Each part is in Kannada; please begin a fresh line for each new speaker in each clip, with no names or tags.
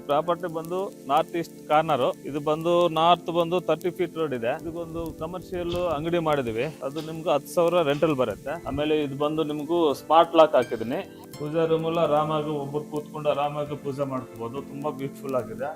ಪ್ರಾಪರ್ಟಿ ಬಂದು ನಾರ್ತ್ ಈಸ್ಟ್ ಕಾರ್ನರ್. ಇದು ಬಂದು ನಾರ್ತ್ ಬಂದು 30 ಫೀಟ್ ರೋಡ್ ಇದೆ. ಇದಕ್ಕೊಂದು ಕಮರ್ಷಿಯಲ್ ಅಂಗಡಿ ಮಾಡಿದೀವಿ. ಅದು ನಿಮ್ಗೆ 10,000 ರೆಂಟಲ್ ಬರುತ್ತೆ. ಆಮೇಲೆ ಇದು ಬಂದು ನಿಮ್ಗೂ ಸ್ಮಾರ್ಟ್ ಲಾಕ್ ಹಾಕಿದೀನಿ. ಪೂಜಾ ರೂಮ್ ಎಲ್ಲ ಆರಾಮಾಗಿ ಒಬ್ಬರು ಕೂತ್ಕೊಂಡು ಆರಾಮಾಗಿ ಪೂಜೆ ಮಾಡ್ಕೋಬಹುದು. ತುಂಬಾ ಬ್ಯೂಟಿಫುಲ್ ಆಗಿದೆ.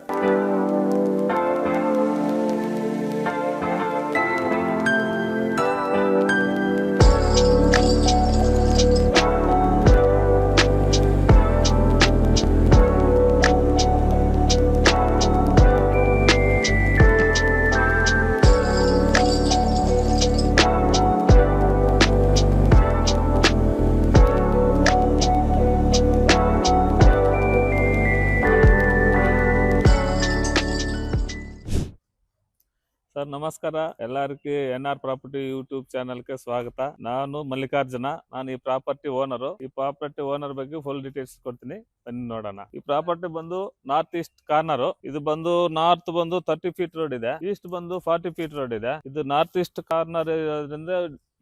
ಸರ್ ನಮಸ್ಕಾರ, ಎಲ್ಲರಿಗೂ NR ಪ್ರಾಪರ್ಟಿ ಯೂಟ್ಯೂಬ್ ಚಾನಲ್ಗೆ ಸ್ವಾಗತ. ನಾನು ಮಲ್ಲಿಕಾರ್ಜುನ, ನಾನು ಈ ಪ್ರಾಪರ್ಟಿ ಓನರು. ಈ ಪ್ರಾಪರ್ಟಿ ಓನರ್ ಬಗ್ಗೆ ಫುಲ್ ಡೀಟೇಲ್ಸ್ ಕೊಡ್ತೀನಿ, ಬನ್ನಿ ನೋಡೋಣ. ಈ ಪ್ರಾಪರ್ಟಿ ಬಂದು ನಾರ್ತ್ ಈಸ್ಟ್ ಕಾರ್ನರ್. ಇದು ಬಂದು ನಾರ್ತ್ ಬಂದು 30 ಫೀಟ್ ರೋಡ್ ಇದೆ, ಈಸ್ಟ್ ಬಂದು 40 ಫೀಟ್ ರೋಡ್ ಇದೆ. ಇದು ನಾರ್ತ್ ಈಸ್ಟ್ ಕಾರ್ನರ್ ಇರೋದ್ರಿಂದ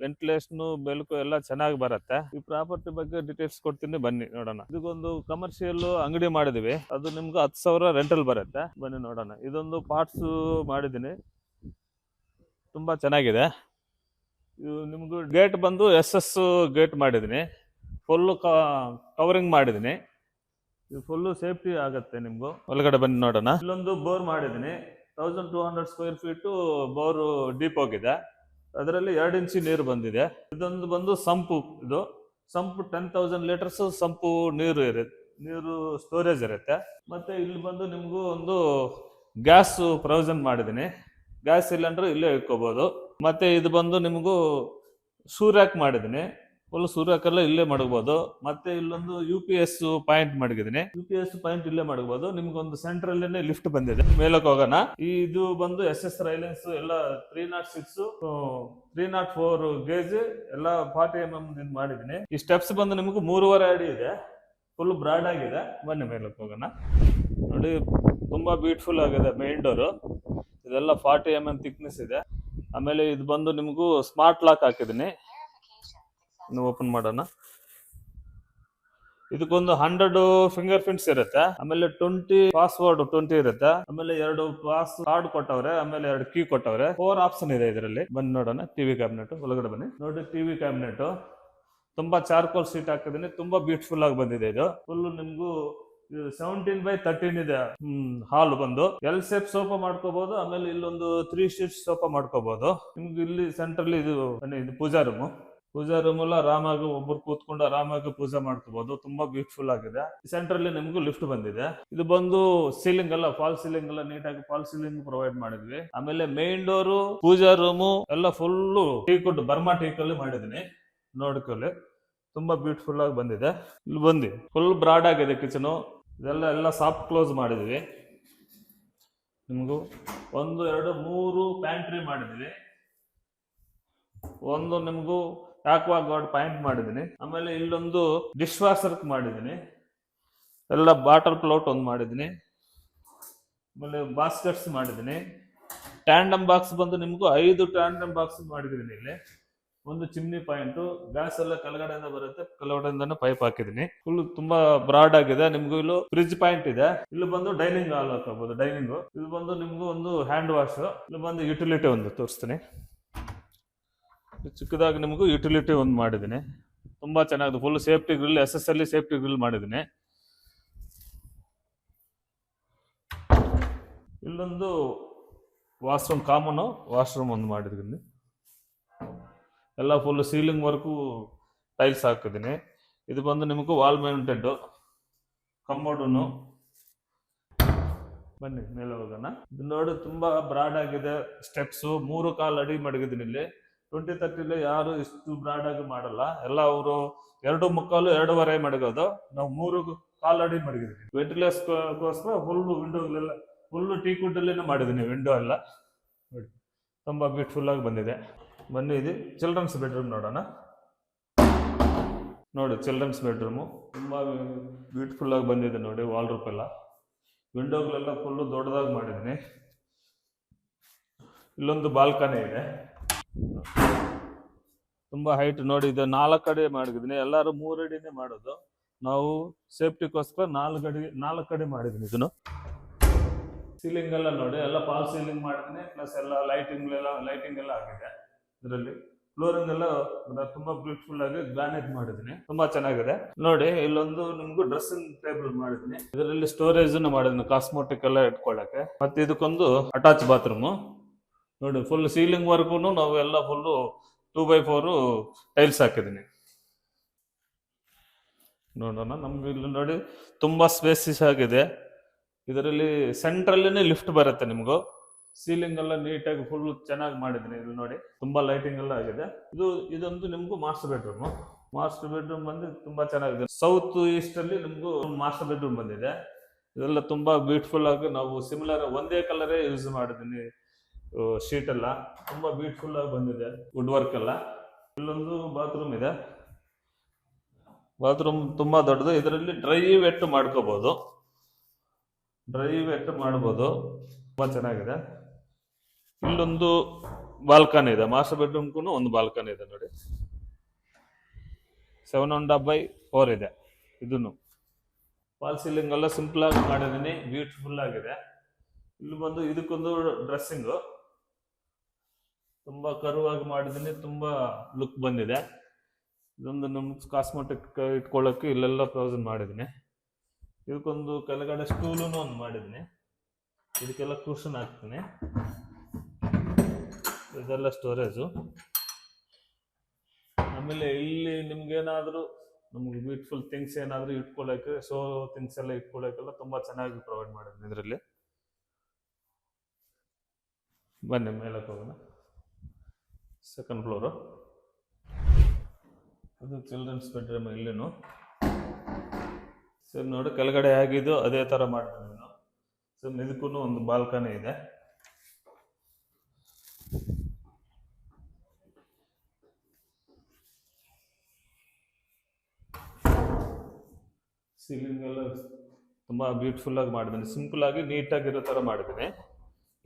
ವೆಂಟಿಲೇಷನ್ ಬೆಳಕು ಎಲ್ಲ ಚೆನ್ನಾಗಿ ಬರುತ್ತೆ. ಈ ಪ್ರಾಪರ್ಟಿ ಬಗ್ಗೆ ಡೀಟೇಲ್ಸ್ ಕೊಡ್ತೀನಿ, ಬನ್ನಿ ನೋಡೋಣ. ಇದಕ್ಕೊಂದು ಕಮರ್ಷಿಯಲ್ ಅಂಗಡಿ ಮಾಡಿದೀವಿ. ಅದು ನಿಮ್ಗೆ 10,000 ರೆಂಟಲ್ ಬರುತ್ತೆ. ಬನ್ನಿ ನೋಡೋಣ. ಇದೊಂದು ಪಾರ್ಟ್ಸ್ ಮಾಡಿದೀನಿ, ತುಂಬಾ ಚೆನ್ನಾಗಿದೆ. ಇದು ನಿಮ್ಗೆ ಗೇಟ್ ಬಂದು SS ಗೇಟ್ ಮಾಡಿದೀನಿ, ಫುಲ್ ಕವರಿಂಗ್ ಮಾಡಿದೀನಿ. ಇದು ಫುಲ್ ಸೇಫ್ಟಿ ಆಗುತ್ತೆ ನಿಮ್ಗೂ. ಒಳಗಡೆ ಬನ್ನಿ ನೋಡೋಣ. ಇಲ್ಲೊಂದು ಬೋರ್ ಮಾಡಿದೀನಿ, 1200 ಸ್ಕ್ವೇರ್ ಫೀಟ್ ಬೋರ್ ಡೀಪ್ ಹೋಗಿದೆ. ಅದರಲ್ಲಿ 2 ಇಂಚ್ ನೀರು ಬಂದಿದೆ. ಇದೊಂದು ಬಂದು ಸಂಪು. ಇದು ಸಂಪು 10,000 ಲೀಟರ್ಸ್ ಸಂಪು ನೀರು ಸ್ಟೋರೇಜ್ ಇರುತ್ತೆ. ಮತ್ತೆ ಇಲ್ಲಿ ಬಂದು ನಿಮ್ಗೂ ಒಂದು ಗ್ಯಾಸ್ ಪ್ರೊವಿಷನ್ ಮಾಡಿದೀನಿ. ಗ್ಯಾಸ್ ಸಿಲಿಂಡರ್ ಇಲ್ಲೇ ಇಟ್ಕೋಬಹುದು. ಮತ್ತೆ ಇದು ಬಂದು ನಿಮಗೂ ಸೂರ್ಯಾಕ್ ಮಾಡಿದೀನಿ, ಫುಲ್ ಸೂರ್ಯಾಕೆಲ್ಲ ಇಲ್ಲೇ ಮಾಡಬಹುದು. ಮತ್ತೆ ಇಲ್ಲೊಂದು UPS ಪಾಯಿಂಟ್ ಮಾಡಿದೀನಿ. UPS ಪಾಯಿಂಟ್ ಇಲ್ಲೇ ಮಾಡಬಹುದು. ನಿಮ್ಗೊಂದು ಸೆಂಟ್ರಲ್ ಲಿಫ್ಟ್ ಬಂದಿದೆ, ಮೇಲಕ್ಕೆ ಹೋಗೋಣ. ಇದು ಬಂದು SS ರೈಲೆನ್ಸ್ ಎಲ್ಲ 306 304 ಗೇಜ್ ಎಲ್ಲ 40 mm ಮಾಡಿದೀನಿ. ಈ ಸ್ಟೆಪ್ಸ್ ಬಂದು ನಿಮ್ಗೆ 3.5 ಅಡಿ ಇದೆ, ಫುಲ್ ಬ್ರಾಡ್ ಆಗಿದೆ. ಬನ್ನಿ ಮೇಲಕ್ಕೆ ಹೋಗೋಣ. ನೋಡಿ, ತುಂಬಾ ಬ್ಯೂಟಿಫುಲ್ ಆಗಿದೆ. ಮೇನ್ ಡೋರು ಇದೆಲ್ಲ 40 mm ಥಿಕ್ನೆಸ್ ಇದೆ. ಆಮೇಲೆ ಇದು ಬಂದು ನಿಮಗೂ ಸ್ಮಾರ್ಟ್ ಲಾಕ್ ಹಾಕಿದೀನಿ. ಇನ್ನು ಓಪನ್ ಮಾಡೋಣ. ಇದಕ್ಕೊಂದು 100 ಫಿಂಗರ್ ಪ್ರಿಂಟ್ಸ್ ಇರುತ್ತೆ. ಆಮೇಲೆ 20 ಪಾಸ್ವರ್ಡ್ 20 ಇರುತ್ತೆ. ಆಮೇಲೆ 2 ಪಾಸ್ ಕಾರ್ಡ್ ಕೊಟ್ಟವ್ರೆ. ಆಮೇಲೆ 2 ಕೀ ಕೊಟ್ಟವ್ರೆ. 4 ಆಪ್ಷನ್ ಇದೆ ಇದರಲ್ಲಿ. ಬನ್ನಿ ನೋಡೋಣ. ಟಿವಿ ಕ್ಯಾಬಿನೆಟ್ ಒಳಗಡೆ ಬನ್ನಿ. ನೋಡಿ, ಟಿವಿ ಕ್ಯಾಬಿನೆಟ್ ತುಂಬಾ ಚಾರ್ಕೋಲ್ ಸೀಟ್ ಹಾಕಿದೀನಿ. ತುಂಬಾ ಬ್ಯೂಟಿಫುಲ್ ಆಗಿ ಬಂದಿದೆ. ಇದು ಫುಲ್ ನಿಮ್ಗೂ 17x13 ಇದೆ. ಹಾಲ್ ಬಂದು L ಶೇಪ್ ಸೋಫಾ ಮಾಡ್ಕೋಬಹುದು. ಆಮೇಲೆ ಇಲ್ಲೊಂದು 3 ಶೀಟ್ ಸೋಫಾ ಮಾಡ್ಕೋಬಹುದು. ನಿಮ್ಗೆ ಇಲ್ಲಿ ಸೆಂಟ್ರಲ್ಲಿ ಇದು ಪೂಜಾ ರೂಮ್. ಪೂಜಾ ರೂಮ್ ಎಲ್ಲ ಆರಾಮಾಗಿ ಒಬ್ಬರು ಕೂತ್ಕೊಂಡು ಆರಾಮಾಗಿ ಪೂಜೆ ಮಾಡ್ಕೋಬಹುದು. ತುಂಬಾ ಬ್ಯೂಟಿಫುಲ್ ಆಗಿದೆ. ಸೆಂಟ್ರಲ್ಲಿ ನಿಮ್ಗೂ ಲಿಫ್ಟ್ ಬಂದಿದೆ. ಇದು ಬಂದು ಸೀಲಿಂಗ್ ಎಲ್ಲ ಫಾಲ್ ಸೀಲಿಂಗ್ ಎಲ್ಲ ನೀಟಾಗಿ ಫಾಲ್ ಸೀಲಿಂಗ್ ಪ್ರೊವೈಡ್ ಮಾಡಿದ್ವಿ. ಆಮೇಲೆ ಮೇನ್ ಡೋರು ಪೂಜಾ ರೂಮು ಎಲ್ಲ ಫುಲ್ ಟೀಕುಡ್ ಬರ್ಮಾ ಟೀಕಲ್ಲಿ ಮಾಡಿದೀನಿ. ನೋಡ್ಕೊಳ್ಳಿ, ತುಂಬಾ ಬ್ಯೂಟಿಫುಲ್ ಆಗಿ ಬಂದಿದೆ. ಇಲ್ಲಿ ಬಂದು ಫುಲ್ ಬ್ರಾಡ್ ಆಗಿದೆ ಕಿಚನು. ಇದೆಲ್ಲ ಸಾಫ್ಟ್ ಕ್ಲೋಸ್ ಮಾಡಿದ್ವಿ. ನಿಮಗೂ 1 2 3 ಪ್ಯಾಂಟ್ರಿ ಮಾಡಿದ್ವಿ. ಒಂದು ನಿಮಗೂ ಆಕ್ವಾ ಗಾರ್ಡ್ ಪಾಯಿಂಟ್ ಮಾಡಿದೀನಿ. ಆಮೇಲೆ ಇಲ್ಲೊಂದು ಡಿಶ್ ವಾಷರ್ ಮಾಡಿದೀನಿ. ಎಲ್ಲ ಬಾಟಲ್ ಪ್ಲೌಟ್ ಒಂದು ಮಾಡಿದೀನಿ. ಆಮೇಲೆ ಬಾಸ್ಕೆಟ್ಸ್ ಮಾಡಿದೀನಿ. ಟ್ಯಾಂಡಮ್ ಬಾಕ್ಸ್ ಬಂದು ನಿಮಗೂ 5 ಟ್ಯಾಂಡಮ್ ಬಾಕ್ಸ್ ಮಾಡಿದೀನಿ. ಇಲ್ಲಿ ಒಂದು ಚಿಮ್ನಿ ಪಾಯಿಂಟ್, ಗ್ಯಾಸ್ ಎಲ್ಲ ಕೆಳಗಡೆಯಿಂದ ಬರುತ್ತೆ, ಕೆಳಗಡೆಯಿಂದಾನು ಪೈಪ್ ಹಾಕಿದೀನಿ. ಫುಲ್ ತುಂಬಾ ಬ್ರಾಡ್ ಆಗಿದೆ. ನಿಮ್ಗೂ ಇಲ್ಲಿ ಫ್ರಿಡ್ಜ್ ಪಾಯಿಂಟ್ ಇದೆ. ಇಲ್ಲಿ ಬಂದು ಡೈನಿಂಗ್ ಹಾಲ್ ಹಾಕಬಹುದು. ಡೈನಿಂಗ್ ಇದು ಬಂದು ನಿಮ್ಗೂ ಒಂದು ಹ್ಯಾಂಡ್ ವಾಶ್. ಇಲ್ಲಿ ಬಂದು ಯುಟಿಲಿಟಿ ಒಂದು ತೋರಿಸ್ತೀನಿ. ಚಿಕ್ಕದಾಗಿ ನಿಮಗೂ ಯುಟಿಲಿಟಿ ಒಂದು ಮಾಡಿದೀನಿ. ತುಂಬಾ ಚೆನ್ನಾಗಿದೆ. Full safety grill, SSL safety grill ಮಾಡಿದೀನಿ. ಇಲ್ಲೊಂದು ವಾಶ್ರೂಮ್, ಕಾಮನ್ ವಾಶ್ರೂಮ್ ಒಂದು ಮಾಡಿದೀನಿ. ಎಲ್ಲ ಫುಲ್ ಸೀಲಿಂಗ್ ವರ್ಕು ಟೈಲ್ಸ್ ಹಾಕಿದೀನಿ. ಇದು ಬಂದು ನಿಮಗೂ ವಾಲ್ ಮೌಂಟೆಡ್ ಕಮೋಡನು. ಬನ್ನಿ ಮೇಲೆ ಹೋಗೋಣ. ಇದು ನೋಡಿ, ತುಂಬಾ ಬ್ರಾಡ್ ಆಗಿದೆ. ಸ್ಟೆಪ್ಸ್ 3.25 ಅಡಿ ಮಡಗಿದೀನಿ. ಇಲ್ಲಿ 2030 ಯಾರು ಇಷ್ಟು ಬ್ರಾಡ್ ಆಗಿ ಮಾಡಲ್ಲ. ಎಲ್ಲ ಅವರು 2.25 2.5 ಮಡಗೋದು. ನಾವು 3.25 ಅಡಿ ಮಡಗಿದೀನಿ. ವೆಂಟಿಲೇಷನ್ಗೋಸ್ಕರ ಫುಲ್ ವಿಂಡೋಗಳೆಲ್ಲ ಫುಲ್ ಟೀಕುಡ್ ಅಲ್ಲಿನೇ ಮಾಡಿದೀನಿ. ವಿಂಡೋ ಎಲ್ಲ ನೋಡಿ, ತುಂಬಾ ಬ್ಯೂಟಿಫುಲ್ ಆಗಿ ಬಂದಿದೆ. ಬನ್ನಿ, ಇದು ಚಿಲ್ಡ್ರನ್ಸ್ ಬೆಡ್ರೂಮ್ ನೋಡೋಣ. ನೋಡಿ, ಚಿಲ್ಡ್ರನ್ಸ್ ಬೆಡ್ರೂಮು ತುಂಬಾ ಬ್ಯೂಟಿಫುಲ್ ಆಗಿ ಬಂದಿದೆ. ನೋಡಿ, ವಾಲ್ ರೂಪ್ ಎಲ್ಲ, ವಿಂಡೋಗಳೆಲ್ಲ ಫುಲ್ ದೊಡ್ಡದಾಗಿ ಮಾಡಿದೀನಿ. ಇಲ್ಲೊಂದು ಬಾಲ್ಕನಿ ಇದೆ, ತುಂಬಾ ಹೈಟ್. ನೋಡಿ, ಇದು 4 ಅಡಿ ಮಾಡಿದೀನಿ. ಎಲ್ಲರೂ 3 ಅಡಿನೇ ಮಾಡೋದು. ನಾವು ಸೇಫ್ಟಿಗೋಸ್ಕರ 4 ಅಡಿ ಮಾಡಿದೀನಿ. ಇದನ್ನು ಸೀಲಿಂಗ್ ಎಲ್ಲ ನೋಡಿ ಎಲ್ಲ ಫಾಲ್ ಸೀಲಿಂಗ್ ಮಾಡಿದ್ದೀನಿ, ಪ್ಲಸ್ ಎಲ್ಲ ಲೈಟಿಂಗ್ ಎಲ್ಲ ಆಗಿದೆ. ಇದರಲ್ಲಿ ಫ್ಲೋರಿಂಗ್ ಎಲ್ಲ ತುಂಬಾ ಬ್ಯೂಟಿಫುಲ್ ಆಗಿ ಗ್ರಾನೈಟ್ ಮಾಡಿದ್ದೀನಿ, ತುಂಬಾ ಚೆನ್ನಾಗಿದೆ. ನೋಡಿ ಇಲ್ಲೊಂದು ನಿಮ್ಗೂ ಡ್ರೆಸ್ಸಿಂಗ್ ಟೇಬಲ್ ಮಾಡಿದ್ದೀನಿ, ಇದರಲ್ಲಿ ಸ್ಟೋರೇಜ್ ಮಾಡಿದ್ದೀನಿ ಕಾಸ್ಮೆಟಿಕ್ ಎಲ್ಲ ಇಟ್ಕೊಳ್ಳಕ್ಕೆ. ಮತ್ತೆ ಇದಕ್ಕೊಂದು ಅಟ್ಯಾಚ್ ಬಾತ್ರೂಮ್ ನೋಡಿ, ಫುಲ್ ಸೀಲಿಂಗ್ ವರ್ಗು ನಾವು ಎಲ್ಲ ಫುಲ್ 2x4 ಟೈಲ್ಸ್ ಹಾಕಿದ್ದೀನಿ. ನೋಡೋಣ, ನಮ್ಗೆ ಇಲ್ಲಿ ನೋಡಿ ತುಂಬಾ ಸ್ಪೇಸಿಯಸ್ ಆಗಿದೆ. ಇದರಲ್ಲಿ ಸೆಂಟ್ರಲ್ಲೇ ಲಿಫ್ಟ್ ಬರುತ್ತೆ ನಿಮ್ಗೂ. ಸೀಲಿಂಗ್ ಎಲ್ಲ ನೀಟಾಗಿ ಫುಲ್ ಚೆನ್ನಾಗಿ ಮಾಡಿದ್ದೀನಿ. ಇಲ್ಲಿ ನೋಡಿ ತುಂಬಾ ಲೈಟಿಂಗ್ ಎಲ್ಲ ಆಗಿದೆ. ಇದೊಂದು ನಿಮ್ಗೂ ಮಾಸ್ಟರ್ ಬೆಡ್ರೂಮ್ ಬಂದು ತುಂಬಾ ಚೆನ್ನಾಗಿದೆ. ಸೌತ್ ಈಸ್ಟ್ ಅಲ್ಲಿ ನಿಮ್ಗೂ ಮಾಸ್ಟರ್ ಬೆಡ್ರೂಮ್ ಬಂದಿದೆ. ಇದೆಲ್ಲ ತುಂಬಾ ಬ್ಯೂಟಿಫುಲ್ ಆಗಿ ನಾವು ಸಿಮಿಲರ್ ಒಂದೇ ಕಲರೇ ಯೂಸ್ ಮಾಡಿದ್ದೀನಿ. ಶೀಟ್ ಎಲ್ಲ ತುಂಬಾ ಬ್ಯೂಟಿಫುಲ್ ಆಗಿ ಬಂದಿದೆ, ವುಡ್ ವರ್ಕ್ ಎಲ್ಲ. ಇಲ್ಲೊಂದು ಬಾತ್ರೂಮ್ ಇದೆ. ಬಾತ್ರೂಮ್ ತುಂಬಾ ದೊಡ್ಡದು. ಇದರಲ್ಲಿ ಡ್ರೈ ವೆಟ್ ಮಾಡ್ಕೋಬಹುದು, ತುಂಬಾ ಚೆನ್ನಾಗಿದೆ. ಇಲ್ಲೊಂದು ಬಾಲ್ಕನಿ ಇದೆ, ಮಾಸ್ಟರ್ ಬೆಡ್ರೂಮ್ಗೂ ಒಂದು ಬಾಲ್ಕನಿ ಇದೆ ನೋಡಿ. 7.5x4 ಇದೆ. ಇದನ್ನು ಫಾಲ್ ಸೀಲಿಂಗ್ ಎಲ್ಲ ಸಿಂಪಲ್ ಆಗಿ ಮಾಡಿದ್ದೀನಿ, ಬ್ಯೂಟಿಫುಲ್ ಆಗಿದೆ. ಇಲ್ಲಿ ಬಂದು ಇದಕ್ಕೊಂದು ಡ್ರೆಸ್ಸಿಂಗು ತುಂಬಾ ಕರ್ವ್ ಆಗಿ ಮಾಡಿದ್ದೀನಿ, ತುಂಬಾ ಲುಕ್ ಬಂದಿದೆ. ಇದೊಂದು ನಮ್ಗೆ ಕಾಸ್ಮೆಟಿಕ್ ಇಟ್ಕೊಳ್ಳೋಕೆ ಇಲ್ಲೆಲ್ಲ ಪ್ರೊವಿಷನ್ ಮಾಡಿದ್ದೀನಿ. ಇದಕ್ಕೊಂದು ಕೆಳಗಡೆ ಸ್ಟೂಲು ಒಂದು ಮಾಡಿದ್ದೀನಿ, ಇದಕ್ಕೆಲ್ಲ ಕುಷನ್ ಹಾಕ್ತೀನಿ. ಇದೆಲ್ಲ ಸ್ಟೋರೇಜು. ಆಮೇಲೆ ಇಲ್ಲಿ ನಿಮ್ಗೇನಾದರೂ ನಮ್ಗೆ ಬ್ಯೂಟಿಫುಲ್ ಥಿಂಗ್ಸ್ ಏನಾದರೂ ಇಟ್ಕೊಳ್ಳೋಕೆ, ಥಿಂಗ್ಸ್ ಎಲ್ಲ ಇಟ್ಕೊಳ್ಳೋಕೆಲ್ಲ ತುಂಬ ಚೆನ್ನಾಗಿ ಪ್ರೊವೈಡ್ ಮಾಡಿದ್ದೀನಿ ಇದರಲ್ಲಿ. ಬನ್ನಿ ಮೇಲಕ್ಕೆ ಹೋಗೋಣ. ಸೆಕೆಂಡ್ ಫ್ಲೋರು, ಅದು ಚಿಲ್ಡ್ರನ್ಸ್ ಬೆಡ್ರೂಮ್. ಇಲ್ಲೇನು ಸರ್ ನೋಡಿ, ಕೆಳಗಡೆ ಆಗಿದ್ದು ಅದೇ ಥರ ಮಾಡಿದ್ದೀನಿ ನಾನು. ಸರ್ ಇದಕ್ಕೂ ಒಂದು ಬಾಲ್ಕನಿ ಇದೆ. ಸೀಲಿಂಗ್ ಎಲ್ಲ ತುಂಬ ಬ್ಯೂಟಿಫುಲ್ ಆಗಿ ಮಾಡಿದ್ದೀನಿ, ಸಿಂಪಲ್ ಆಗಿ ನೀಟಾಗಿರೋ ಥರ ಮಾಡಿದ್ದೀನಿ.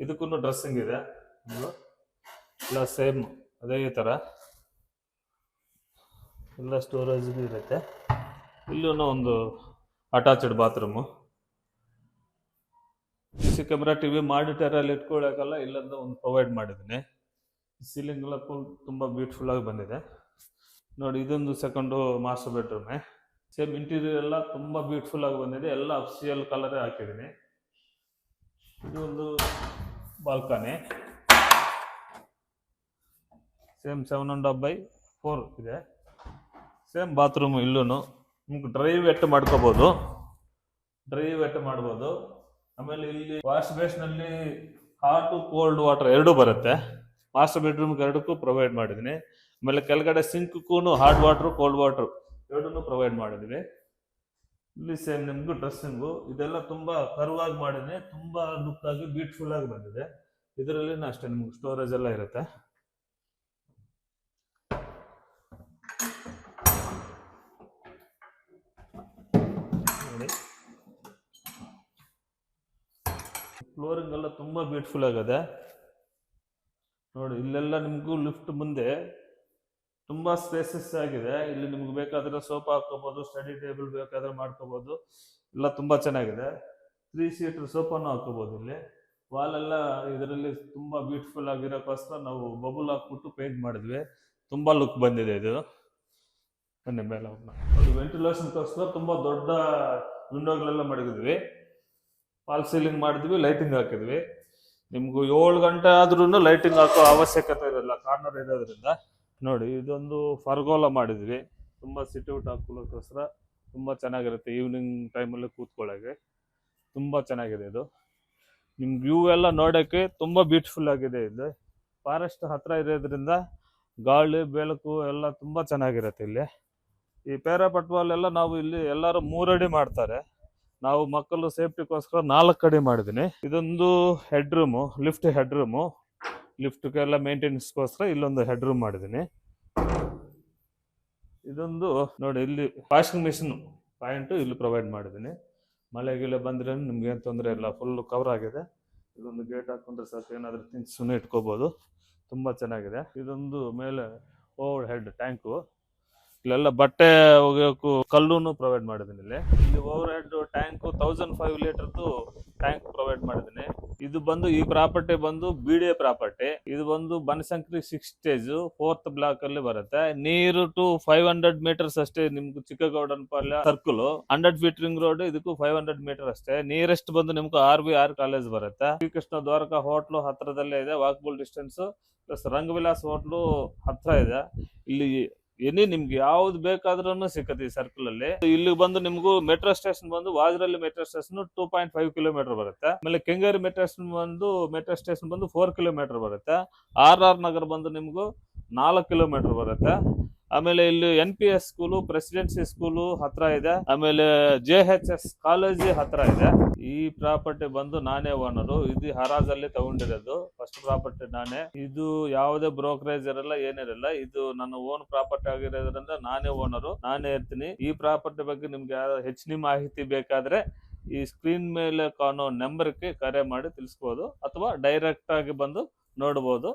ಇದಕ್ಕೂ ಡ್ರೆಸ್ಸಿಂಗ್ ಇದೆ ಎಲ್ಲ ಸೇಮ್ ಅದೇ ಥರ, ಎಲ್ಲ ಸ್ಟೋರೇಜ್ ಇರುತ್ತೆ. ಇಲ್ಲೂ ಒಂದು attached bathroom. CC camera, TV monitor ಅಲ್ಲಿ ಇಟ್ಕೊಳ್ಳೋಕ್ಕಲ್ಲ ಇಲ್ಲಂದ ಒಂದು ಪ್ರೊವೈಡ್ ಮಾಡಿದ್ದೀನಿ. ಸೀಲಿಂಗ್ ಎಲ್ಲ ತುಂಬ ಬ್ಯೂಟಿಫುಲ್ ಆಗಿ ಬಂದಿದೆ ನೋಡಿ. ಇದೊಂದು ಸೆಕೆಂಡು ಮಾಸ್ಟರ್ ಬೆಡ್ರೂಮೇ. ಸೇಮ್ ಇಂಟೀರಿಯರ್ ಎಲ್ಲ ತುಂಬ ಬ್ಯೂಟಿಫುಲ್ ಆಗಿ ಬಂದಿದೆ, ಎಲ್ಲ ಅಫ್ಸಿಯಲ್ ಕಲರೇ ಹಾಕಿದ್ದೀನಿ. ಇದು ಒಂದು ಬಾಲ್ಕನಿ, ಸೇಮ್ 7.5x4 ಇದೆ. Same bathroom. ಇಲ್ಲೂ ನಿಮ್ಗೆ ಡ್ರೈ ವೆಟ್ ಮಾಡ್ಬೋದು. ಆಮೇಲೆ ಇಲ್ಲಿ ವಾಶ್ ಬೇಸ್ನಲ್ಲಿ ಹಾಟ್ ಕೋಲ್ಡ್ ವಾಟರ್ ಎರಡೂ ಬರುತ್ತೆ. ಮಾಸ್ಟರ್ ಬೆಡ್ರೂಮ್ಗೆ ಎರಡಕ್ಕೂ ಪ್ರೊವೈಡ್ ಮಾಡಿದ್ದೀನಿ. ಆಮೇಲೆ ಕೆಳಗಡೆ ಸಿಂಕ್ಗೂ ಹಾಟ್ ವಾಟ್ರು ಕೋಲ್ಡ್ ವಾಟ್ರು ಎರಡನ್ನೂ ಪ್ರೊವೈಡ್ ಮಾಡಿದ್ವಿ. ಇಲ್ಲಿ ಸೇಮ್ ನಿಮ್ಗೂ ಡ್ರೆಸ್ಸಿಂಗು ಇದೆಲ್ಲ ತುಂಬಾ ಕರ್ವ್ ಆಗಿ ಮಾಡಿದ್ದೀನಿ, ತುಂಬಾ ಲುಕ್ ಆಗಿ ಬ್ಯೂಟಿಫುಲ್ ಆಗಿ ಬಂದಿದೆ. ಇದರಲ್ಲಿ ಅಷ್ಟೇ ನಿಮ್ಗೆ ಸ್ಟೋರೇಜ್ ಎಲ್ಲ ಇರುತ್ತೆ ನೋಡಿ. ಫ್ಲೋರಿಂಗ್ ಎಲ್ಲ ತುಂಬಾ ಬ್ಯೂಟಿಫುಲ್ ಆಗಿದೆ ನೋಡಿ. ಇಲ್ಲೆಲ್ಲ ನಿಮ್ಗೂ ಲಿಫ್ಟ್ ಮುಂದೆ ತುಂಬಾ ಸ್ಪೇಸಸ್ ಆಗಿದೆ. ಇಲ್ಲಿ ನಿಮ್ಗೆ ಬೇಕಾದ್ರೆ ಸೋಫಾ ಹಾಕೋಬಹುದು, ಸ್ಟಡಿ ಟೇಬಲ್ ಬೇಕಾದ್ರೆ ಮಾಡ್ಕೋಬಹುದು, ಎಲ್ಲ ತುಂಬಾ ಚೆನ್ನಾಗಿದೆ. 3 ಸೀಟರ್ ಸೋಫಾನು ಹಾಕೋಬಹುದು. ಇಲ್ಲಿ ವಾಲ್ ಎಲ್ಲ ಇದರಲ್ಲಿ ತುಂಬಾ ಬ್ಯೂಟಿಫುಲ್ ಆಗಿರೋಕ್ಕೋಸ್ಕರ ನಾವು ಬಬಲ್ ಹಾಕ್ಬಿಟ್ಟು ಪೇಂಟ್ ಮಾಡಿದ್ವಿ, ತುಂಬಾ ಲುಕ್ ಬಂದಿದೆ ಇದು. ಬನ್ನಿ ಮೇಲೆ ಹೋಗೋಣ. ಅದು ವೆಂಟಿಲೇಷನ್ಗೋಸ್ಕರ ತುಂಬಾ ದೊಡ್ಡ ವಿಂಡೋಗಳೆಲ್ಲ ಮಾಡಿದ್ವಿ, ಫಾಲ್ ಸೀಲಿಂಗ್ ಮಾಡಿದ್ವಿ, ಲೈಟಿಂಗ್ ಹಾಕಿದ್ವಿ. ನಿಮ್ಗೂ 7 ಗಂಟೆ ಆದ್ರೂ ಲೈಟಿಂಗ್ ಹಾಕೋ ಅವಶ್ಯಕತೆ ಇರಲ್ಲ, ಕಾರ್ನರ್ ಇರೋದ್ರಿಂದ. ನೋಡಿ ಇದೊಂದು ಫರ್ಗೋಲ ಮಾಡಿದ್ವಿ, ತುಂಬ ಸಿಟ್ ಔಟ್ ಹಾಕೊಳ್ಳೋಕ್ಕೋಸ್ಕರ ತುಂಬ ಚೆನ್ನಾಗಿರುತ್ತೆ. ಈವ್ನಿಂಗ್ ಟೈಮಲ್ಲಿ ಕೂತ್ಕೊಳ್ಳೋಕ್ಕೆ ತುಂಬ ಚೆನ್ನಾಗಿದೆ ಇದು. ನಿಮ್ಗೆ ವ್ಯೂ ಎಲ್ಲ ನೋಡೋಕ್ಕೆ ತುಂಬ ಬ್ಯೂಟಿಫುಲ್ ಆಗಿದೆ. ಇಲ್ಲಿ ಫಾರೆಸ್ಟ್ ಹತ್ರ ಇರೋದ್ರಿಂದ ಗಾಳಿ ಬೆಳಕು ಎಲ್ಲ ತುಂಬ ಚೆನ್ನಾಗಿರುತ್ತೆ ಇಲ್ಲಿ. ಈ ಪೇರಾಪಟ್ವಾಲೆಲ್ಲ ನಾವು ಇಲ್ಲಿ ಎಲ್ಲರೂ 3 ಅಡಿ ಮಾಡ್ತಾರೆ, ನಾವು ಮಕ್ಕಳು ಸೇಫ್ಟಿಗೋಸ್ಕರ 4 ಅಡಿ ಮಾಡಿದ್ದೀನಿ. ಇದೊಂದು ಹೆಡ್ರೂಮು, ಲಿಫ್ಟ್ಗೆಲ್ಲ ಮೇಂಟೆನೆನ್ಸ್ಗೋಸ್ಕರ ಇಲ್ಲೊಂದು ಹೆಡ್ರೂಮ್ ಮಾಡಿದ್ದೀನಿ. ಇದೊಂದು ನೋಡಿ, ಇಲ್ಲಿ ವಾಷಿಂಗ್ ಮಿಷಿನ್ ಪಾಯಿಂಟು ಇಲ್ಲಿ ಪ್ರೊವೈಡ್ ಮಾಡಿದ್ದೀನಿ. ಮಳೆ ಗಿಳೆ ಬಂದ್ರೆ ನಿಮ್ಗೆ ಏನು ತೊಂದರೆ ಇಲ್ಲ, ಫುಲ್ ಕವರ್ ಆಗಿದೆ. ಇದೊಂದು ಗೇಟ್ ಹಾಕೊಂಡ್ರೆ ಸಾಕು, ಏನಾದರೂ ಥಿಂಗ್ಸನ್ನು ಇಟ್ಕೋಬೋದು, ತುಂಬ ಚೆನ್ನಾಗಿದೆ. ಇದೊಂದು ಮೇಲೆ ಓವರ್ ಹೆಡ್ ಟ್ಯಾಂಕು, ಇಲ್ಲೆಲ್ಲ ಬಟ್ಟೆ ಒಗೆಯೋಕ್ಕೂ ಕಲ್ಲೂ ಪ್ರೊವೈಡ್ ಮಾಡಿದ್ದೀನಿ. ಇಲ್ಲಿ ಓವರ್ ಹೆಡ್ ಟ್ಯಾಂಕು 1005 ಲೀಟರ್ದು ಟ್ಯಾಂಕ್ ಪ್ರೊವೈಡ್ ಮಾಡಿದ್ದೀನಿ. ಇದು ಬಂದು ಈ ಪ್ರಾಪರ್ಟಿ ಬಂದು BDA ಪ್ರಾಪರ್ಟಿ. ಇದು ಬಂದು ಬನಶಂಕರಿ 6 ಸ್ಟೇಜ್ 4th ಬ್ಲಾಕ್ ಅಲ್ಲಿ ಬರುತ್ತೆ. ನೀರು ಟು 500 ಮೀಟರ್ಸ್ ಅಷ್ಟೇ ನಿಮ್ಗೆ ಚಿಕ್ಕಗೌಡನಪಾಳ್ಯ ಸರ್ಕಲ್ 100 ಫೀಟ್ ರಿಂಗ್ ರೋಡ್. ಇದಕ್ಕೂ 500 ಮೀಟರ್ ಅಷ್ಟೇ. ನಿಯರೆಸ್ಟ್ ಬಂದು ನಿಮ್ಗೆ RVR ಕಾಲೇಜ್ ಬರುತ್ತೆ. ಶ್ರೀಕೃಷ್ಣ ದ್ವಾರಕಾ ಹೋಟ್ಲು ಹತ್ರದಲ್ಲೇ ಇದೆ, ವಾಕಬಲ್ ಡಿಸ್ಟೆನ್ಸ್. ಪ್ಲಸ್ ರಂಗವಿಲಾಸ್ ಹೋಟ್ಲು ಹತ್ರ ಇದೆ. ಇಲ್ಲಿ ನಿಮ್ಗೆ ಯಾವ್ದು ಬೇಕಾದ್ರೂ ಸಿಕ್ಕತ್ತೆ ಈ ಸರ್ಕಲ್ ಅಲ್ಲಿ. ಇಲ್ಲಿ ಬಂದು ನಿಮ್ಗೂ ಮೆಟ್ರೋ ಸ್ಟೇಷನ್ ಬಂದು ವಾಜರಳ್ಳಿ ಮೆಟ್ರೋ ಸ್ಟೇಷನ್ 2.5 ಕಿಲೋಮೀಟರ್ ಬರುತ್ತೆ. ಆಮೇಲೆ ಕೆಂಗೇರಿ ಮೆಟ್ರೋ ಸ್ಟೇಷನ್ ಬಂದು 4 ಕಿಲೋಮೀಟರ್ ಬರುತ್ತೆ. RR ನಗರ್ ಬಂದು ನಿಮ್ಗೂ 4 ಕಿಲೋಮೀಟರ್ ಬರುತ್ತೆ. ಆಮೇಲೆ ಇಲ್ಲಿ NPS ಸ್ಕೂಲು, ಪ್ರೆಸಿಡೆನ್ಸಿ ಸ್ಕೂಲು ಹತ್ರ ಇದೆ. ಆಮೇಲೆ JHS ಕಾಲೇಜ್ ಹತ್ರ ಇದೆ. ಈ ಪ್ರಾಪರ್ಟಿ ಬಂದು ನಾನೇ ಓನರು. ಇದು ಹರಾಜಲ್ಲಿ ತಗೊಂಡಿರೋದು. ಫಸ್ಟ್ ಪ್ರಾಪರ್ಟಿ ನಾನೇ. ಇದು ಯಾವುದೇ ಬ್ರೋಕರೇಜ್ ಇರಲ್ಲ, ಏನಿರಲ್ಲ. ಇದು ನನ್ನ ಓನ್ ಪ್ರಾಪರ್ಟಿ ಆಗಿರೋದ್ರಿಂದ ನಾನೇ ಓನರು, ನಾನೇ ಇರ್ತೀನಿ. ಈ ಪ್ರಾಪರ್ಟಿ ಬಗ್ಗೆ ನಿಮ್ಗೆ ಹೆಚ್ಚಿನ ಮಾಹಿತಿ ಬೇಕಾದ್ರೆ ಈ ಸ್ಕ್ರೀನ್ ಮೇಲೆ ಕಾಣೋ ನಂಬರ್ಗೆ ಕರೆ ಮಾಡಿ ತಿಳಿಸ್ಬೋದು, ಅಥವಾ ಡೈರೆಕ್ಟ್ ಆಗಿ ಬಂದು ನೋಡ್ಬೋದು.